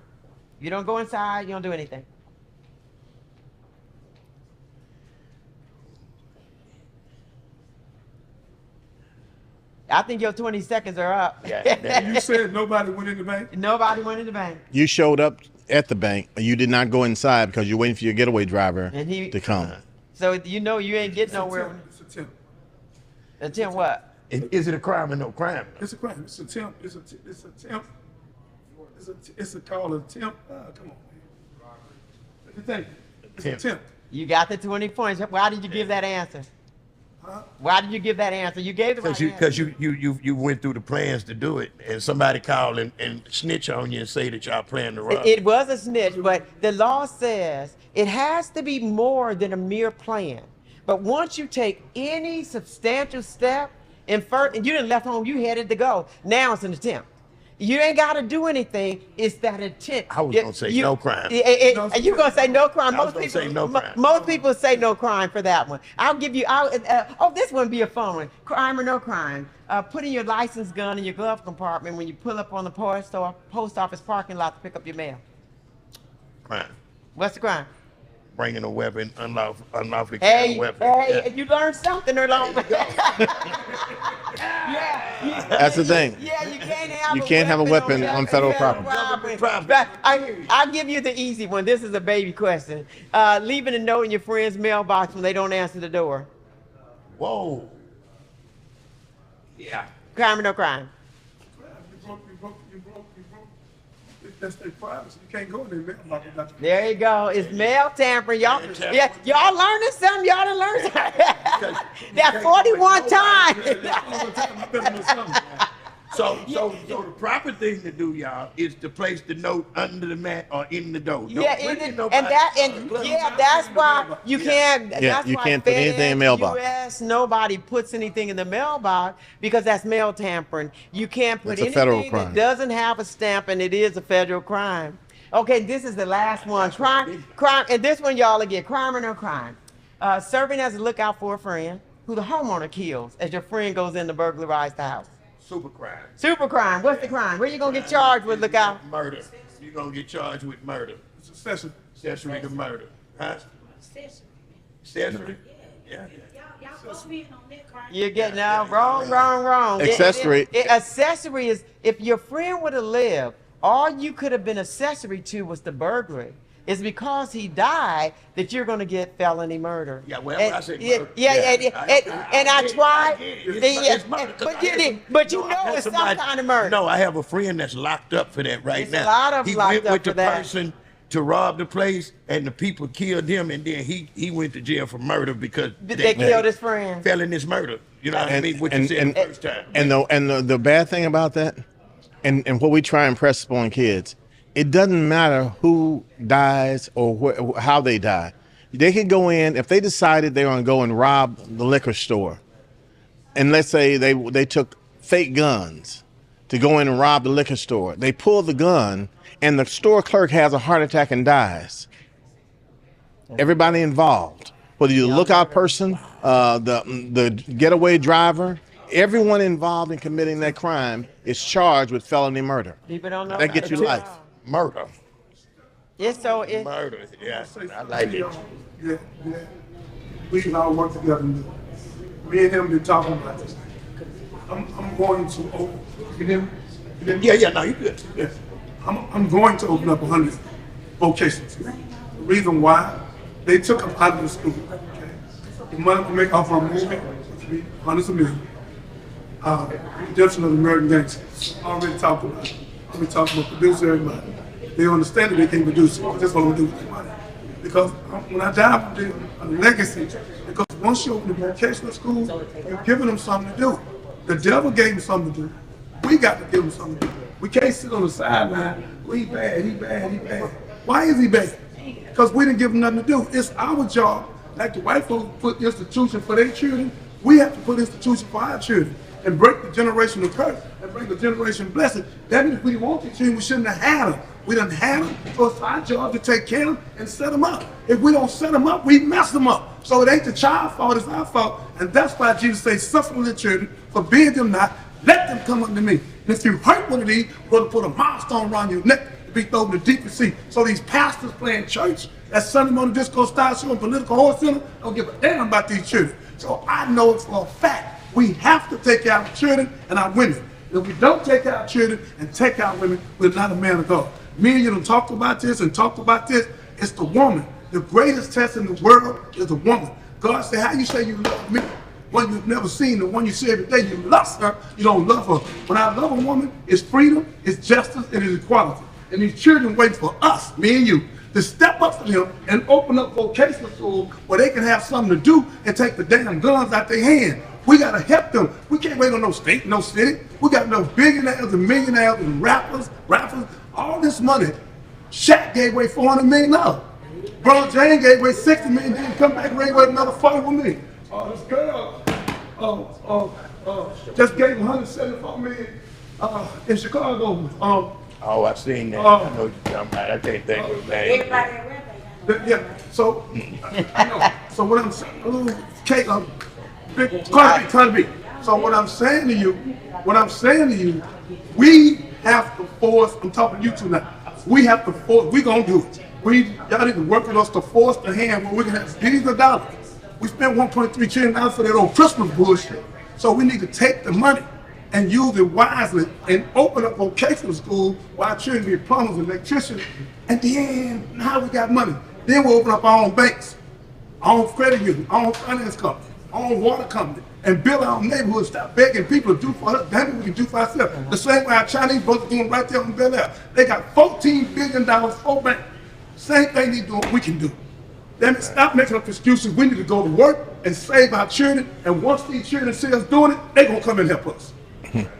You don't go inside. You don't do anything. I think your 20 seconds are up. Yeah. You said nobody went in the bank? Nobody went in the bank. You showed up at the bank, but you did not go inside because you're waiting for your getaway driver to come. So you know you ain't getting nowhere. It's attempt. Attempt what? Is it a crime or no crime? It's a crime. It's attempt. It's attempt. It's a call attempt. Come on, man. What do you think? It's attempt. You got the 20 points. Why did you give that answer? Why did you give that answer? You gave the right answer. Because you went through the plans to do it, and somebody called and snitch on you and say that y'all planned to rob. It was a snitch, but the law says it has to be more than a mere plan. But once you take any substantial step, and you didn't left home, you headed to go. Now it's an attempt. You ain't got to do anything. It's that intent. I was going to say no crime. You going to say no crime. I was going to say no crime. Most people say no crime for that one. I'll give you, this one be a fun one. Crime or no crime. Putting your license gun in your glove compartment when you pull up on the post office parking lot to pick up your mail. Crime. What's the crime? Bringing a weapon, unlawfully carrying a weapon. Hey, you learned something along the way. That's the thing. Yeah, you can't have You can't have a weapon on federal property. But I'll give you the easy one. This is a baby question. Leaving a note in your friend's mailbox when they don't answer the door. Whoa. Yeah. Crime or no crime? You broke. That's their privacy. You can't go in there mailbox. There you go. It's mail tampering. Y'all learning something. Y'all done learned something. That's 41 times. So the proper thing to do, y'all, is to place the note under the mat or in the door. That's why you can't. Yeah, you can't put anything in the mailbox. US, nobody puts anything in the mailbox because that's mail tampering. You can't put It's a federal anything crime. that doesn't have a stamp, and it is a federal crime. Okay, this is the last one. Crime, and this one y'all will get. Crime or no crime? Serving as a lookout for a friend who the homeowner kills as your friend goes in to burglarize the house. Super crime. Super crime. What's the crime? Where you gonna get charged with? Look out. Murder. You're going to get charged with murder. It's accessory. Accessory to murder. Huh? Accessory? Yeah. Y'all supposed to be on that crime. You're getting out wrong. Accessory. Accessory is if your friend would have lived, all you could have been accessory to was the burglary. It's because he died that you're going to get felony murder. Yeah, well, and, I say murder. I tried. It's murder, 'cause But you know it's some kind of murder. No, I have a friend that's locked up for that right It's now. a lot of he locked went up with for the that. person to rob the place, and the people killed him, and then he went to jail for murder because They killed his friend. felonious murder. You know what I mean? What you said the first time. And the bad thing about that, and what we try and press upon kids, it doesn't matter who dies or how they die. They could go in, if they decided they were going to go and rob the liquor store, and let's say they took fake guns to go in and rob the liquor store. They pull the gun, and the store clerk has a heart attack and dies. Everybody involved, whether you're the lookout person, the getaway driver, everyone involved in committing that crime is charged with felony murder. People don't know That gets you life. Murder. Murder. Yeah, I like it. Yeah. We can all work together and do it. Me and him been talking about this. I'm going to open. You hear me? Yeah, no, you good. Yes. I'm going to open up 100 vocational schools. The reason why, they took them out of the school. Okay? The money we make off our movement, which would be hundreds of millions. Redemption of the American Gangsters. Already talked about it. Already talked about producer everybody. They understand that they can't produce it, but that's what I'm gonna do with their money. Because when I die, I'm doing a legacy. Because once you open the vocational school, you're giving them something to do. The devil gave them something to do. We got to give them something to do. We can't sit on the sideline. Well, he bad. Why is he bad? Because we didn't give him nothing to do. It's our job, like the white folks put institution for their children, we have to put institution for our children. and break the generational curse and bring the generation blessing. That means if we want these children, we shouldn't have had them. We done had them, so it's our job to take care of them and set them up. If we don't set them up, we mess them up. So it ain't the child's fault, it's our fault. And that's why Jesus says, suffer little children, forbid them not, let them come unto me. And if you hurt one of these, we're going to put a milestone around your neck to be thrown in the deepest sea. So these pastors playing church, that Sunday morning disco style show and political horse center, don't give a damn about these children. So I know it for a fact. We have to take care of our children and our women. If we don't take care of our children and take care of our women, we're not a man of God. Me and you done talked about this and talked about this. It's the woman. The greatest test in the world is the woman. God said, how you say you love me? One you've never seen, the one you see every day, you lust her, you don't love her. When I love a woman, it's freedom, it's justice, and it's equality. And these children wait for us, me and you, to step up for them and open up vocational schools where they can have something to do and take the damn guns out their hand. We gotta help them. We can't wait on no state, no city. We got no billionaires and millionaires and rappers, all this money. Shaq gave away $400 million. Bro James gave away $60 million, then come back and raise away another $41 million. This girl just gave $174 million in Chicago. Oh, I've seen that. I know what you're talking about. I can't think of his name. Everybody at Red Bay. Yeah, so I know. So what I'm saying, a little cake, big Cardi B. So what I'm saying to you, we have to force. I'm talking to you two now. We have to force. We gonna do it. Y'all need to work with us to force the hand where we can have billions of dollars. We spent $1.3 trillion for that old Christmas bullshit. So we need to take the money and use it wisely and open up vocational schools where our children be plumbers and electricians. And then now we got money. Then we'll open up our own banks, our own credit union, our own finance company, our own water company, and build our own neighborhood. Stop begging people to do for us. Damn it, we can do for ourselves. The same way our Chinese brothers are doing right there on Bel Air. They got $14 billion for bank. Same thing they doing, we can do. Damn it, stop making up excuses. We need to go to work and save our children. And once these children see us doing it, they gonna come and help us.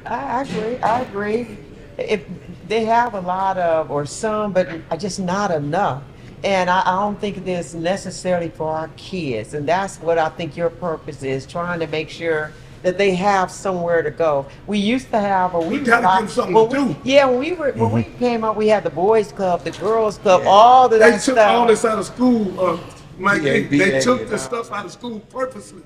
I agree. If they have a lot of, or some, but just not enough. And I don't think it is necessarily for our kids. And that's what I think your purpose is, trying to make sure that they have somewhere to go. We used to have, or We gotta give them something to do. yeah, when we came up, we had the boys club, the girls club, all of that They took stuff. all this out of school, Mike. They BA, took this stuff out of school purposely.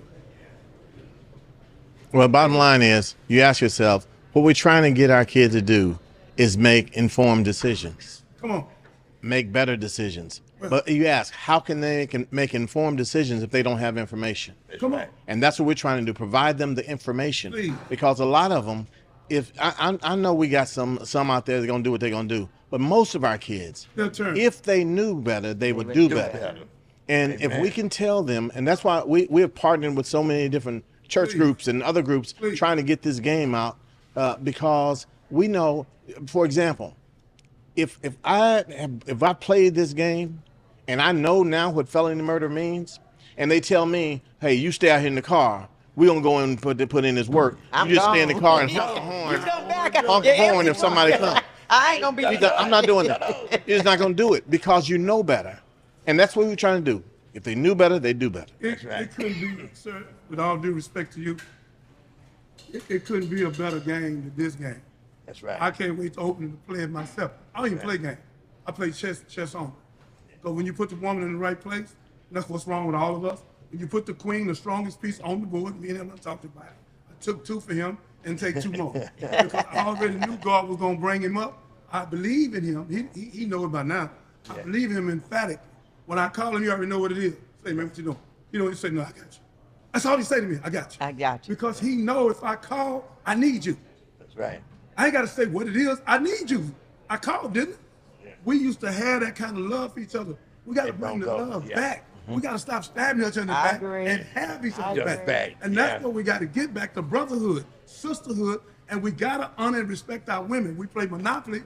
Well, bottom line is, you ask yourself, what we're trying to get our kids to do is make informed decisions, Come on. make better decisions. But you ask, how can they make informed decisions if they don't have information? Come on. And that's what we're trying to do, provide them the information. Please. Because a lot of them, if I know we got some out there that are going to do what they're going to do, but most of our kids, Their turn. if they knew better, they would do better. And if we can tell them, and that's why we're partnering with so many different church Please. groups and other groups Please. trying to get this game out, because we know, for example, if I played this game and I know now what felony murder means, and they tell me, hey, you stay out here in the car, we're gonna go and put in this work. I'm You just stay in the gone. car and honk the horn. You come back. Honk the Yeah, horn if somebody comes. I ain't gonna be. I'm not doing that. You're just not gonna do it because you know better. And that's what we're trying to do. If they knew better, they do better. It couldn't be, sir, with all due respect to you, it couldn't be a better game than this game. That's right. I can't wait to open it and play it myself. I don't even play games. I play chess on. So when you put the woman in the right place, that's what's wrong with all of us. When you put the queen, the strongest piece on the board, me and him talked about it. I took 2 for him and take 2 more. Because I already knew God was gonna bring him up. I believe in him. He knows by now. I believe him emphatically. When I call him, you already know what it is. Say, man, what you doing? You know, he say, no, I got you. That's all he say to me, I got you. I got you. Because he know if I call, I need you. That's right. I ain't got to say what it is. I need you. I called, didn't I? We used to have that kind of love for each other. We got to It bring the don't go. love Yeah. back. We got to stop stabbing each other in the I back agree. and have each I other agree. back. Back, And that's yeah. what we got to get back to brotherhood, sisterhood, and we got to honor and respect our women. We play Monopoly.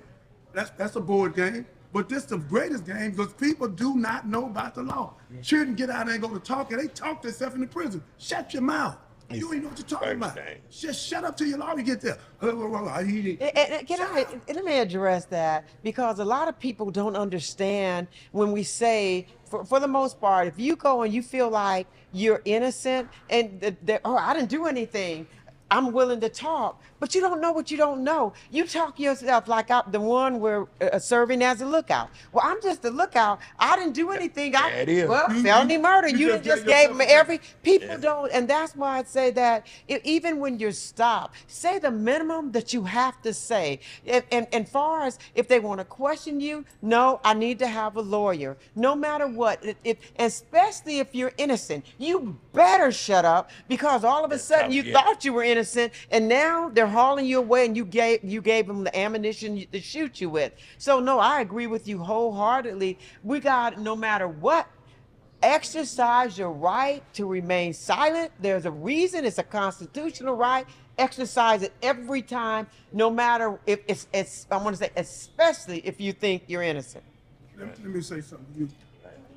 That's a board game. But this is the greatest game because people do not know about the law. Children get out there and go to talking. They talk themselves in the prison. Shut your mouth. You ain't know what you're talking First about. thing. Just shut up till your lawyer get there. Let me address that, because a lot of people don't understand when we say, for the most part, if you go and you feel like you're innocent and I didn't do anything, I'm willing to talk, but you don't know what you don't know. You talk yourself like I'm the one we're serving as a lookout. Well, I'm just a lookout. I didn't do anything. There it is. Well, felony murder. you You just didn't just gave gave yourself them a break. every. People don't, and that's why I'd say that even when you're stopped, say the minimum that you have to say. And far as if they want to question you, no, I need to have a lawyer. No matter what, especially if you're innocent, you better shut up because all of a sudden you thought you were innocent, and now they're hauling you away, and you gave them the ammunition to shoot you with. So no, I agree with you wholeheartedly. We got, no matter what, exercise your right to remain silent. There's a reason. It's a constitutional right. Exercise it every time, no matter if it's I want to say, especially if you think you're innocent. Let me say something to you.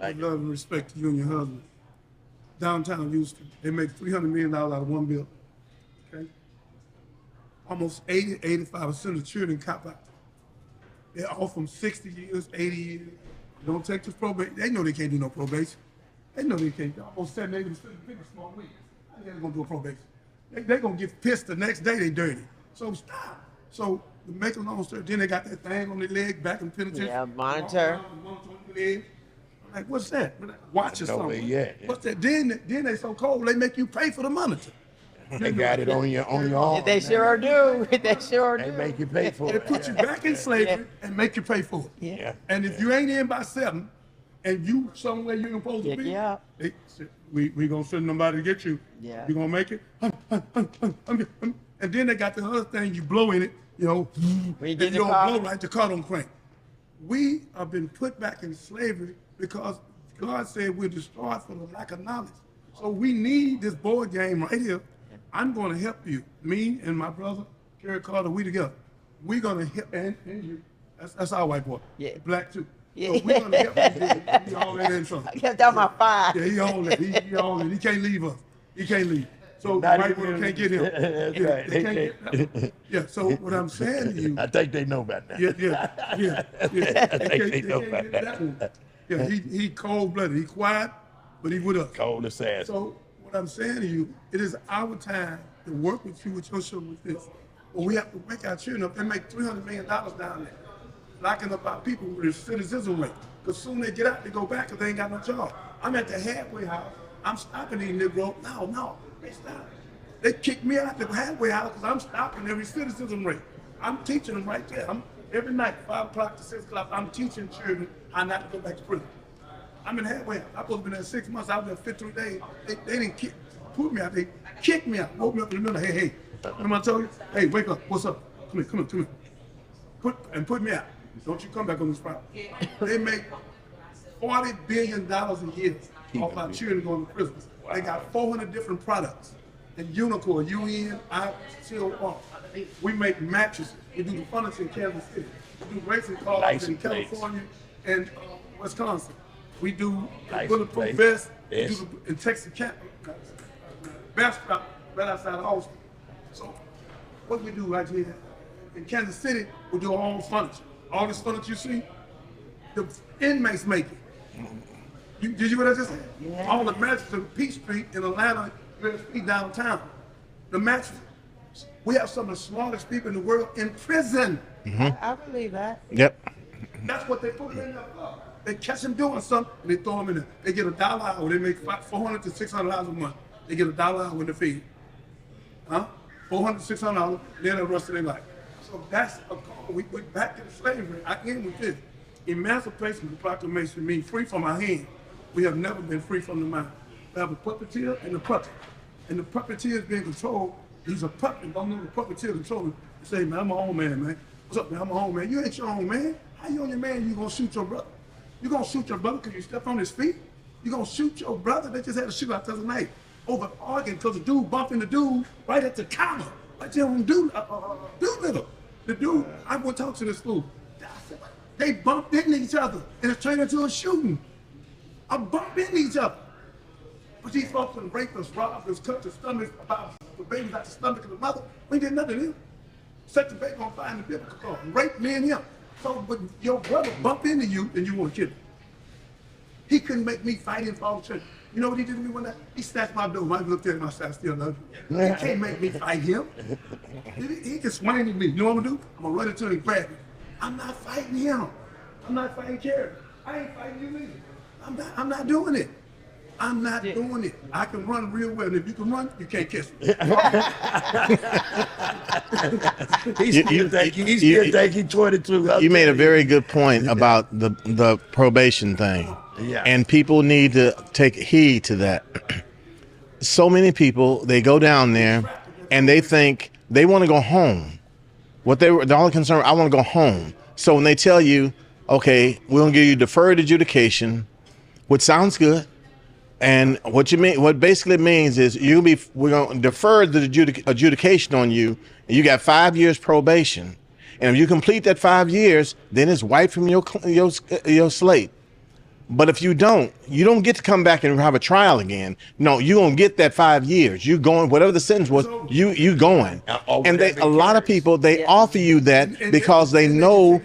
I love and respect to you and your husband. Downtown Houston, they make $300 million out of one building. Okay? Almost 85% of the children cop out. They're all from 60 years, 80 years. Don't take this probation. They know they can't do no probation. They know they can't. Almost 70, 80% of the people small weed. How they gonna do a probation? They're gonna get pissed the next day they dirty. So stop. So to make a long story, then they got that thing on their leg back in the penitentiary. Yeah, monitor. Monitor on their leg. I'm like, what's that? Watch or know where something. you at, yeah. What's that? Then they so cold they make you pay for the monitor. They got it on your arm. They sure do. They sure They do. make you pay for They it. put you back in slavery and make you pay for it. Yeah. And if you ain't in by 7 and you somewhere you're supposed to be, Yeah. they say, we gonna send somebody to get you. Yeah. You gonna make it? And then they got the other thing, you blow in it, you know, When you and get you in the don't car. blow right, the car don't crank. We have been put back in slavery because God said we're destroyed for the lack of knowledge. So we need this board game right here. I'm going to help you. Me and my brother, Kerry Carter, we together. We're going to help, and you. That's our white boy. Yeah. Black too. Yeah. So we're going to help you. He all that in trouble. I kept out my fire. Yeah, he all that. He all that. He can't leave us. He can't leave. So the Not white even- boy can't get him. That's Yeah, right. they can't get him. Yeah, so what I'm saying to you, I think they know about that. yeah. I think they They know can't about get that one. Yeah, he cold-blooded. He quiet, but he with us. Cold assassin. So what I'm saying to you, it is our time to work with you with your show with this. But we have to wake our children up. They make $300 million down there, locking up our people with a citizen rate. Because soon they get out, they go back because they ain't got no job. I'm at the halfway house. I'm stopping these Negroes. No, they stop. They kick me out the halfway house because I'm stopping every citizen rate. I'm teaching them right there. Every night, 5 o'clock to 6 o'clock, I'm teaching children how not to go back to prison. I'm in halfway house. I supposed to be there 6 months. I was there 53 days. They didn't put me out. They kicked me out. Woke me up in the middle. Hey. Remember I told you? Hey, wake up. What's up? Come here. Put me out. Don't you come back on this property. They make $40 billion a year off our children going to prison. They got 400 different products. And Unicorn, UNICOR. We make mattresses. We do the furniture in Kansas City. We do racing cars in License plates. California and Wisconsin. We do License bulletproof plates. vests. Yes. We do in Texas best stop right outside of Austin. So what we do right here in Kansas City, we do our own furniture. All this furniture you see, the inmates make it. Did you hear what I just said? Yeah. All the mattresses on Peach Street in Atlanta, downtown. The mattresses. We have some of the smartest people in the world in prison. I believe that. Yep. That's what they put in there for. They catch them doing something and they throw them in there. They get $1 an hour. They make $400 to $600 a month. They get $1 an hour in the fee. $400 to $600, then the rest of their life. So that's a call. We back to the slavery. I end with this. Emancipation Proclamation means free from our hand. We have never been free from the mind. We have a puppeteer and a puppet. And the puppeteer is being controlled. He's a puppet. Don't know the puppeteer controlling. You say, man, I'm a home man. What's up, man? I'm a home man. You ain't your own man. How you on your man? You gonna shoot your brother? You gonna shoot your brother because you stepped on his feet? You gonna shoot your brother? They just had a shootout the other night over arguing because the dude bumped into the dude right at the counter. Right there on Doolittle. The dude, I went to talk to this fool. They bumped into each other and it turned into a shooting. A bump into each other. But these folks that raped us, robbed us, cut the stomachs, about the babies out the stomach of the mother, we did nothing to them. Set the baby on fire in the biblical code. Rape me and him. So, but your brother bump into you and you want to kill him. He couldn't make me fight him for all the church. You know what he did to me one night? He snatched my door. I looked at him, I said, I still love you. He can't make me fight him. He can swing at me. You know what I'm gonna do? I'm gonna run into him and grab him. I'm not fighting him. I'm not fighting Kerry. I ain't fighting you either. I'm not doing it. I'm not doing it. I can run real well. And if you can run, you can't kiss me. He's still thinking 22. You made a very good point about the probation thing. Yeah. And people need to take heed to that. So many people, they go down there and they think they want to go home. The only concern, I want to go home. So when they tell you, okay, we're going to give you deferred adjudication, which sounds good. And what basically means is we're going to defer the adjudication on you, and you got 5 years probation. And if you complete that 5 years, then it's wiped from your slate. But if you don't get to come back and have a trial again. No, you're going to get that 5 years. You going, whatever the sentence was, you going. And a lot of people, they offer you that because they know,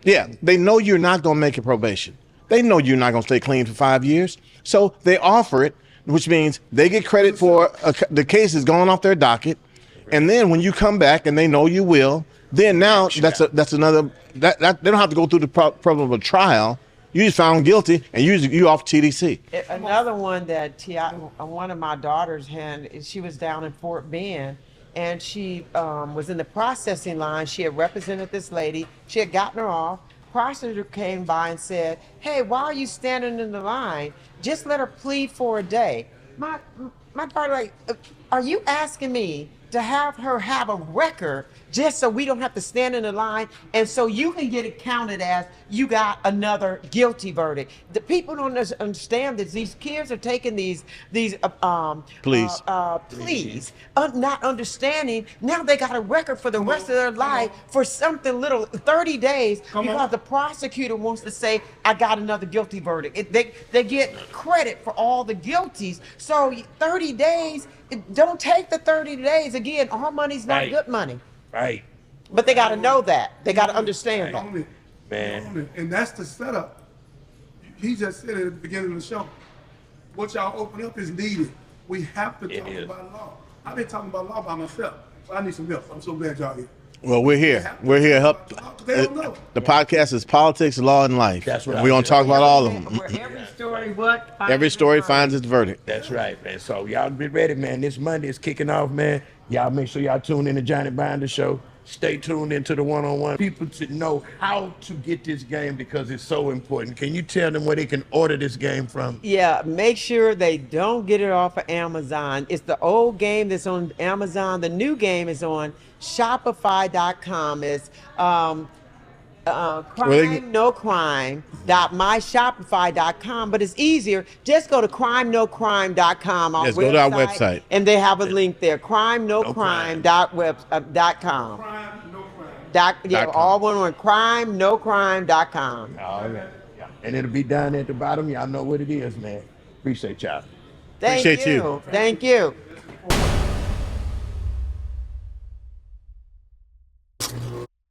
they know you're not going to make a probation. They know you're not going to stay clean for 5 years. So they offer it, which means they get credit for the case is going off their docket. And then when you come back and they know you will, then now that's another, that they don't have to go through the problem of a trial. You just found guilty, and you off TDC. Another one that one of my daughters had, she was down in Fort Bend, and she was in the processing line. She had represented this lady. She had gotten her off. Prosecutor came by and said, "Hey, why are you standing in the line? Just let her plead for a day." My daughter, like, are you asking me to have her have a record just so we don't have to stand in the line and so you can get it counted as you got another guilty verdict? The people don't understand that these kids are taking these pleas, not understanding. Now they got a record for the rest of their life for something little, 30 days, because the prosecutor wants to say, I got another guilty verdict. They get credit for all the guilties. So 30 days, don't take the 30 days. Again, our money's not good money. Right. But they got to know that. They got to understand that. Man. And that's the setup. He just said it at the beginning of the show. What y'all open up is needed. We have to talk about law. I've been talking about law by myself. So I need some help. I'm so glad y'all here. Well, we're here. We're here to help. The podcast is Politics, Law, and Life. That's what we're going to talk about all of them. Where Every story finds its verdict. That's right, man. So y'all be ready, man. This Monday is kicking off, man. Y'all make sure y'all tune in to Johnny Binder Show. Stay tuned into the one-on-one. People should know how to get this game because it's so important. Can you tell them where they can order this game from? Yeah, make sure they don't get it off of Amazon. It's the old game that's on Amazon. The new game is on Shopify.com. It's crimenocrime.myshopify.com, but it's easier. Just go to crimenocrime.com. Yes, go to our website. And they have a link there, crimenocrime.com. All one word, crimenocrime.com. All right. Yeah. And it'll be down at the bottom. Y'all know what it is, man. Appreciate y'all. Thank you. Thank you.